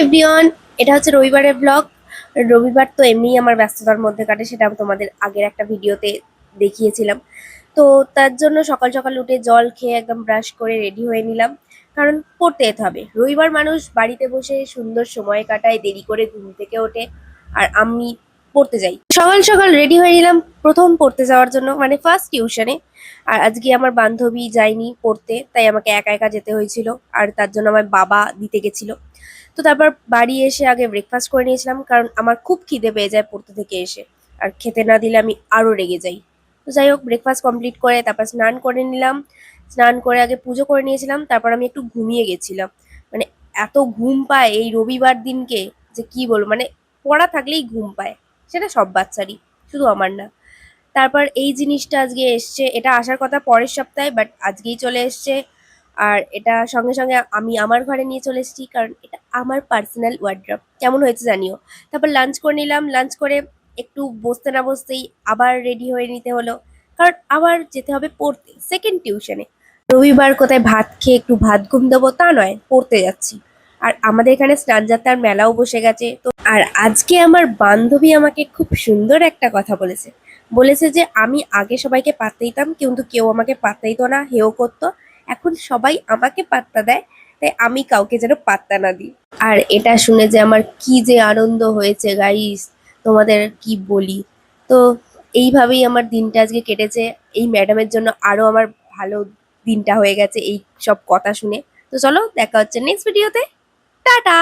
Everyone, এটা হচ্ছে রবিবারের ব্লগ। রবিবার তো এমনিই আমার ব্যস্ততার মধ্যে কাটে, সেটা আমি তোমাদের আগের একটা ভিডিওতে দেখিয়েছিলাম। তো তার জন্য সকাল সকাল উঠে জল খেয়ে একদম ব্রাশ করে রেডি হয়ে নিলাম, কারণ পড়তে যেতে হবে। রবিবার মানুষ বাড়িতে বসে সুন্দর সময় কাটায়, দেরি করে ঘুম থেকে ওঠে, আর আমি পড়তে যাই। সকাল সকাল রেডি হয়ে নিলাম প্রথম পড়তে যাওয়ার জন্য, মানে ফার্স্ট টিউশনে। আর আজকে আমার বান্ধবী যায়নি পড়তে, তাই আমাকে একা একা যেতে হয়েছিল, আর তার জন্য আমার বাবা দিতে গেছিল। তো তারপর বাড়ি এসে আগে ব্রেকফাস্ট করে নিয়েছিলাম, কারণ আমার খুব খিদে পেয়ে যায় পড়তে থেকে এসে, আর খেতে না দিলে আমি আরো রেগে যাই। তো যাই হোক, ব্রেকফাস্ট কমপ্লিট করে তারপর স্নান করে নিলাম। স্নান করে আগে পুজো করে নিয়েছিলাম, তারপর আমি একটু ঘুমিয়ে গেছিলাম। মানে এত ঘুম পায় এই রবিবার দিনকে, যে কি বলবো, মানে পড়া থাকলেই ঘুম পায়। সেটা সব বাচ্চারই, শুধু আমার না। তারপর এই জিনিসটা আজকে এসছে, এটা আসার কথা পরের সপ্তাহে, বাট আজকেই চলে এসছে। আর এটা সঙ্গে সঙ্গে আমি আমার ঘরে নিয়ে চলে এসেছি, কারণ এটা আমার পার্সোনাল ওয়ার্ড্রপ। কেমন হয়েছে জানিও। তারপর লাঞ্চ করে নিলাম, লাঞ্চ করে একটু বসতে না বসতেই আবার রেডি হয়ে নিতে হলো, কারণ আবার যেতে হবে পড়তে সেকেন্ড টিউশনে। রবিবার কোথায় ভাত খেয়ে একটু ভাত ঘুম দেবো তা নয়, পড়তে যাচ্ছি। আর আমাদের এখানে স্নানযাত্রার মেলাও বসে গেছে তো। আর আজকে আমার বান্ধবী আমাকে খুব সুন্দর একটা কথা বলেছে। বলেছে যে আমি আগে সবাইকে পাত্তা দিতাম, কিন্তু কেউ আমাকে পাত্তা দিত না, হেও করতো। এখন সবাই আমাকে পাত্তা দেয়, তাই আমি কাউকে যেন পাত্তা না দিই। আর এটা শুনে যে আমার কি যে আনন্দ হয়েছে গাইস, তোমাদের কি বলি। তো এইভাবেই আমার দিনটা আজকে কেটেছে। এই ম্যাডামের জন্য আরো আমার ভালো দিনটা হয়ে গেছে এই সব কথা শুনে। তো চলো, দেখা হচ্ছে নেক্সট ভিডিওতে। টাটা।